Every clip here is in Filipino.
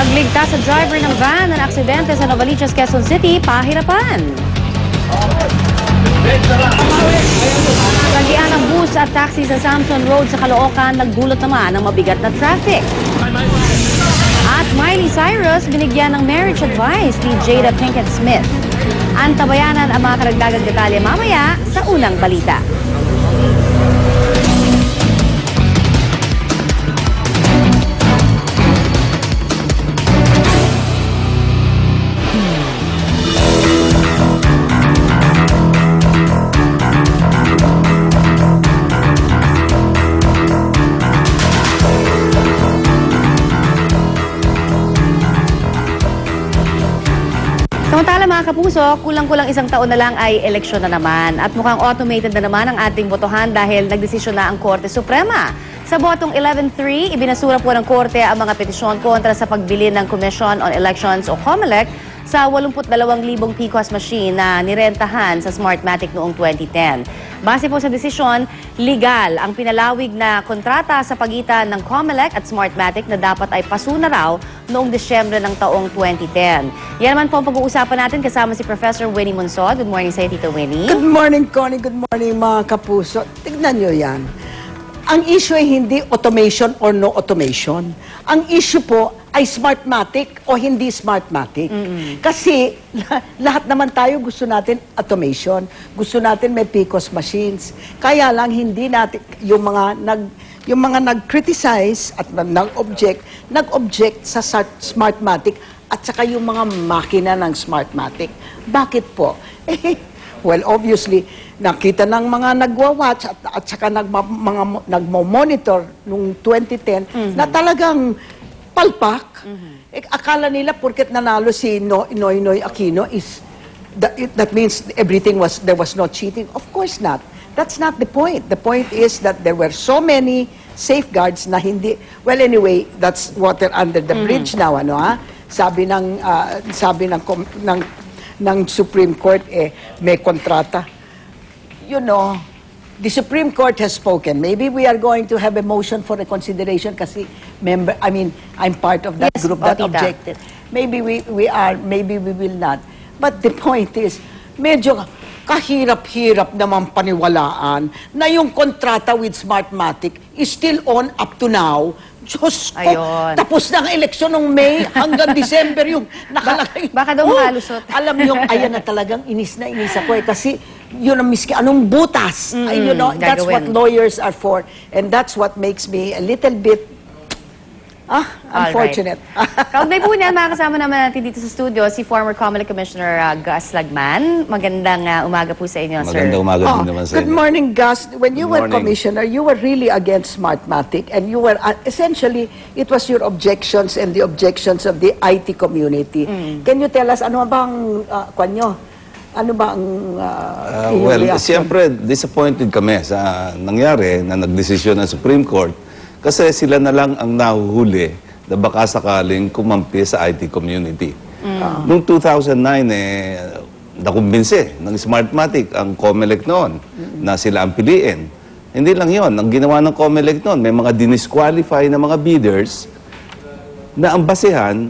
Pagligtas sa driver ng van ng aksidente sa Novaliches, Quezon City, pahirapan. Tanggihan ng bus at taxi sa Samson Road sa Caloocan, nagdulot naman ng mabigat na traffic. At Miley Cyrus binigyan ng marriage advice ni Jada Pinkett Smith. Antabayanan ang mga karagdagang detalye mamaya sa unang balita. Samantala mga kapuso, kulang-kulang isang taon na lang ay eleksyon na naman at mukhang automated na naman ang ating botohan dahil nagdesisyon na ang Korte Suprema. Sa botong 11-3, ibinasura po ng Korte ang mga petisyon kontra sa pagbili ng Commission on Elections o COMELEC sa 82,000 PCOS machine na nirentahan sa Smartmatic noong 2010. Base po sa desisyon, legal ang pinalawig na kontrata sa pagitan ng COMELEC at Smartmatic na dapat ay pasuna raw noong Disyembre ng taong 2010. Yan naman po ang pag-uusapan natin kasama si Professor Winnie Monsod. Good morning sa iyo, Tito Winnie. Good morning, Connie. Good morning, mga kapuso. Tignan nyo yan. Ang issue ay hindi automation or no automation. Ang issue po ay Smartmatic o hindi Smartmatic. Kasi lahat naman tayo gusto natin automation. Gusto natin may PCOS machines. Kaya lang hindi natin yung mga nag-criticize at nag-object sa Smartmatic at saka yung mga makina ng Smartmatic. Bakit po? Well, obviously, nakita ng mga nagwa-watch at saka nagmo-monitor noong 2010 na talagang palpak. Akala nila porket nanalo si Noynoy Aquino that means there was no cheating. Of course not. That's not the point. The point is that there were so many safeguards na hindi. Well, anyway, that's water under the bridge now, ano ha? Sabi ng Supreme Court may kontrata. You know, the Supreme Court has spoken. Maybe we are going to have a motion for reconsideration kasi I'm part of that group that objected. Maybe we are, maybe we will not. But the point is, medyo kahirap-hirap naman paniwalaan na yung kontrata with Smartmatic is still on up to now. Diyos ko, tapos na ang eleksyon ng May hanggang December yung nakalagay. Baka daw malusot. Alam niyo, ayan na talagang inis ako kasi yun ang miski anong butas. You know, that's what lawyers are for. And that's what makes me a little bit unfortunate. Kaugnay po niyan, makakasama naman natin dito sa studio si former COMELEC Commissioner Gus Lagman. Magandang umaga po sa inyo, sir. Magandang umaga din naman sa inyo. Good morning, Gus. When you were commissioner, you were really against Smartmatic and you were, essentially, it was your objections and the objections of the IT community. Can you tell us, ano bang, ano ba ang well, siyempre, disappointed kami sa nangyari na nagdesisyon ng Supreme Court kasi sila na lang ang nahuhuli na baka sakaling kumampi sa IT community. Noong 2009, nakumbinse ng Smartmatic ang COMELEC noon na sila ang piliin. Hindi lang yon, ang ginawa ng COMELEC noon, may mga dinisqualify na mga bidders na ang basehan,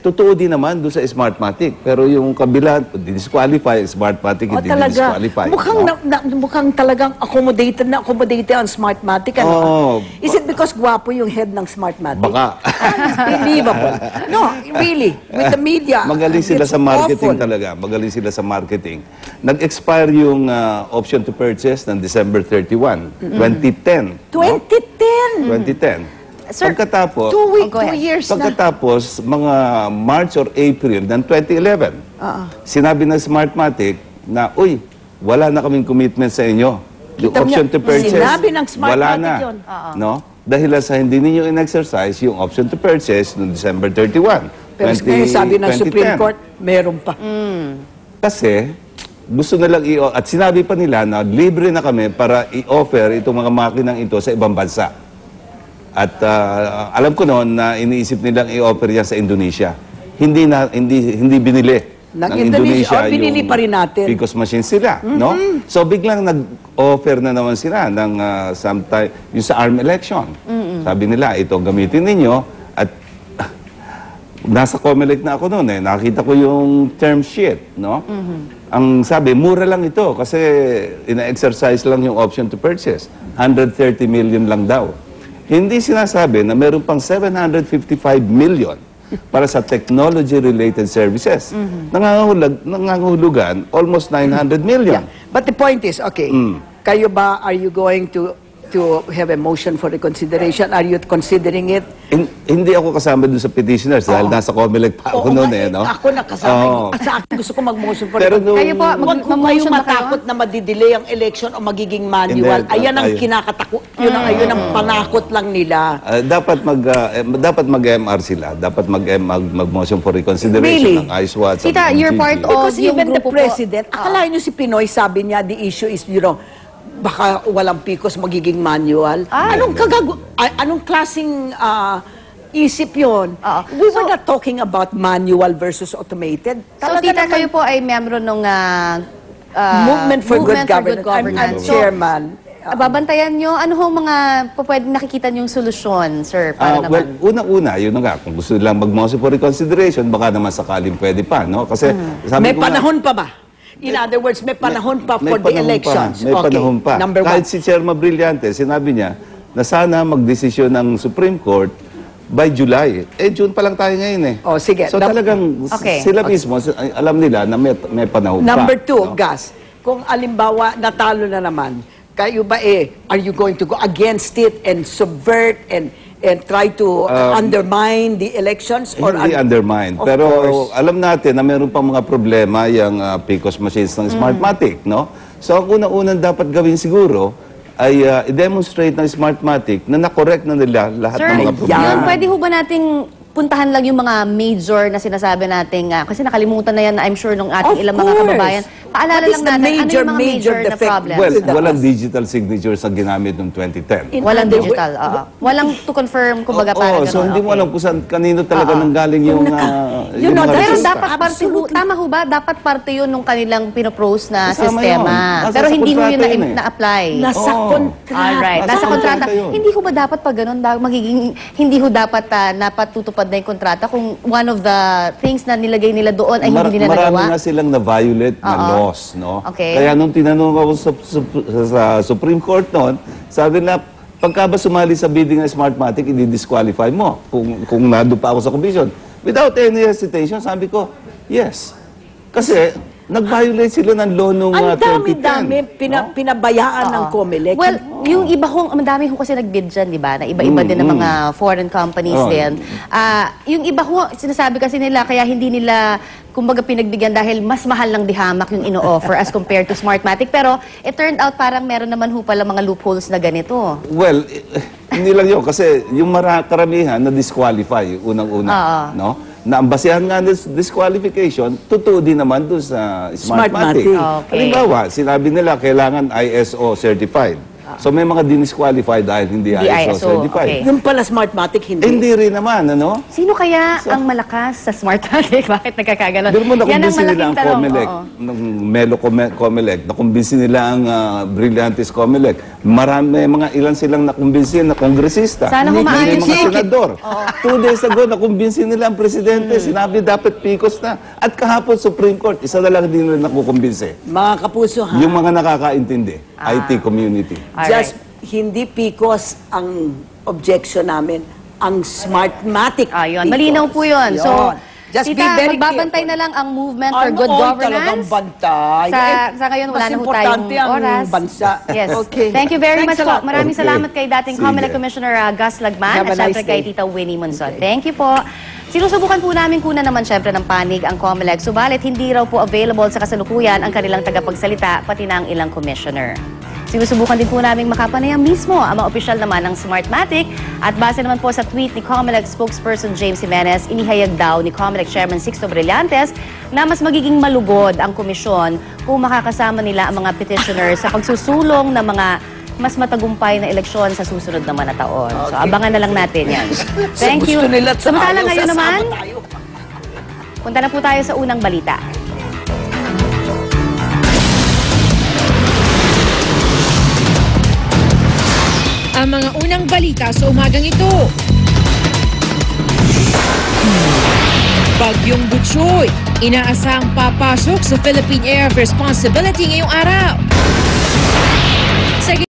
totoo din naman doon sa Smartmatic. Pero yung kabila, disqualify, Smartmatic, hindi disqualify. Mukhang talagang accommodated ang Smartmatic. Ano? Is it because gwapo yung head ng Smartmatic? Baka. Unbelievable. No, really. With the media. Magaling sila sa marketing talaga. Magaling sila sa marketing. Nag-expire yung option to purchase ng December 31, 2010. 2010. Sir, pagkatapos, 2 years pagkatapos, mga March or April ng 2011, sinabi ng Smartmatic na, uy, wala na kaming commitment sa inyo. Yung option to purchase, sinabi ng Smartmatic wala na. yun. No? Dahil sa hindi ninyo in-exercise yung option to purchase noong December 31, Pero sabi ng 2010. Supreme Court, meron pa. Kasi, gusto na lang at sinabi pa nila na libre na kami para i-offer itong mga makinang ito sa ibang bansa. At alam ko noon na iniisip nilang i-offer yan sa Indonesia. Hindi binili ng Indonesia binili pa rin natin. PCOS machines sila, no? So biglang nag-offer na naman sila ng sometime yung sa ARM election. Sabi nila, ito gamitin ninyo at nasa COMELEC na ako noon nakita ko yung term sheet, no? Ang sabi, mura lang ito kasi ina-exercise lang yung option to purchase. 130 million lang daw. Hindi sinasabi na meron pang 755 million para sa technology-related services. Nangangahulugan almost 900 million. But the point is, okay, kayo ba, are you going to have a motion for reconsideration? Are you considering it? Hindi ako kasama dun sa petitioners dahil nasa COMELEC pa ako noon no? Ako nakasama. Sa akin gusto ko mag-motion for Pero reconsideration. Kayo po, Huwag ko mag-motion kayong ba kayo? matakot na madidelay ang election o magiging manual. Hindi, Ayan ang tayo. kinakatakot. Yun ang panakot lang nila. Dapat mag-MR sila. Dapat mag-motion for reconsideration Really? ng ISWAT. sa Tita, mga you're GG. part of- Because yung even the grupo po- president, akalain nyo si Pinoy, sabi niya, the issue is, baka walang pikos magiging manual. Anong klaseng isip yun? Oo. We were not talking about manual versus automated. So, Talaga Tita, naman, kayo po ay membro ng Movement for Good Governance. I'm So, chairman. babantayan nyo, ano ho mga pwedeng nakikita nyong solusyon, sir, para Well, naman? unang-una, yun na nga, kung gusto nilang mag-motion for reconsideration, baka naman sakaling pwede pa, no? Kasi, sabi May ko nga, panahon pa ba? In other words, may panahon pa may for the panahon elections. May panahon pa. Number Kahit one. si Chairman Brillante, sinabi niya na sana magdesisyon ng Supreme Court by July. June pa lang tayo ngayon Oh, sige. So talagang Okay. sila mismo, alam nila na may panahon pa. Number two, no? Gas, kung alimbawa natalo na naman, kayo ba are you going to go against it and subvert and try to undermine the elections? Or Hindi undermine. Of Pero course. alam natin na meron pang mga problema yung PCOS machines ng Smartmatic, no? So ang unang-unang dapat gawin siguro ay i-demonstrate ng Smartmatic na na-correct na nila lahat Sir, ng mga problema. yung pwede ho ba nating puntahan lang yung mga major na sinasabi nating, kasi nakalimutan na yan, I'm sure, nung ating Of ilang mga course. kababayan. Paalala What is lang the natin, ano major, yung mga major na defect? problems? Well, With the- walang digital signatures na ginamit noong 2010. In Walang other digital, oo. Walang to confirm, kumbaga parang Oo, so ganun, hindi mo okay. alam kung saan, kanino talaga nanggaling yung, You yung know, mga that Pero is resulta. dapat parte ho, Absolutely. tama ho ba? Dapat parte yun nung kanilang pinopose na Kasama sistema. yun. Nasa Pero hindi ho yun kontrata yun eh. na-apply. Nasa Oo. kontrata. Alright, nasa Nasa kontrata. kontrata yun. Hindi ho ba dapat pag ganun, magiging, hindi ho dapat napatutupad na yung kontrata kung one of the things na nilagay nila doon ay hindi nila Marami nagawa? nga silang na-violate na Oo. laws, no? Okay. Kaya nung tinanong ako sa Supreme Court noon, sabi na, pagka ba sumali sa bidding ng Smartmatic, i-disqualify mo kung nandun pa ako sa commission. Without any hesitation, sabi ko, yes. Kasi, nag-violate sila ng law noong Ang 2010. dami-dami pinabayaan ng COMELEC. Well, yung iba hong, ang dami ho kasi nag-bid dyan, di ba? Na iba-iba din ng mga foreign companies Oh. din. Yung iba ho, sinasabi kasi nila, kaya hindi nila, kumbaga pinagbigyan dahil mas mahal ng dihamak yung ino-offer as compared to Smartmatic. Pero it turned out parang meron naman ho pala mga loopholes na ganito. Well, hindi lang yun. Kasi yung karamihan na disqualify, unang-una. No? Na ang basihan nga ng disqualification, totoo din naman doon sa Smartmatic. Smartmatic. Okay. Halimbawa, sinabi nila kailangan ISO certified. So may mga dinisqualified dahil hindi Hindi ISO, ISO, certified. okay. Yung pala Smartmatic, hindi. Hindi rin naman, ano? Sino kaya ang malakas sa Smartmatic? Bakit nagkakaganon? Pero mo Yan ang nakumbinsi nila ang tanong. COMELEC, Oo. ng Melo Comelec, nakumbinsi nila ang Brillantes Comelec. Marami, mga ilan silang nakumbinsi na kongresista. Sana Hindi humaayos mga yun. senador. 2 days ago, nakumbinsi nila ang presidente. Sinabi dapat pikos na. At kahapon, Supreme Court, isa na lang din nila nakukumbinsi. Mga kapuso, ha? Yung mga nakakaintindi, IT community. Alright. Just hindi PCOS ang objection namin, ang Smartmatic. Ayun, PCOS. malinaw po yun. So, Just be Tita, very magbabantay careful. na lang ang movement for Ano, good talagang governance. bantay. Sa ngayon, wala mas na ho importante tayong ang oras. bansa. Yes. Okay. Thank you very Thanks much a lot. po. Maraming Okay. salamat kay dating Sige. COMELEC Commissioner Gus Lagman Have a at syempre nice kay day. Tita Winnie Monzon. Thank you po. Sinusubukan po namin kuna naman syempre ng panig ang COMELEC. Subalit hindi raw po available sa kasalukuyan ang kanilang tagapagsalita pati na ang ilang commissioner. Sinusubukan din po namin makapanayam mismo ang mga opisyal naman ng Smartmatic at base naman po sa tweet ni COMELEC spokesperson James Jimenez, inihayag daw ni COMELEC Chairman Sixto Brillantes na mas magiging malugod ang komisyon kung makakasama nila ang mga petitioners sa pagsusulong ng mga mas matagumpay na eleksyon sa susunod naman na taon. So abangan na lang natin yan. Thank you. Gusto nila at Samantala ayaw, ngayon sasama naman, tayo. punta na po tayo sa unang balita. Ang mga unang balita sa umagang ito. Bagyong Butchoy, inaasahang papasok sa Philippine Area of Responsibility ngayong araw.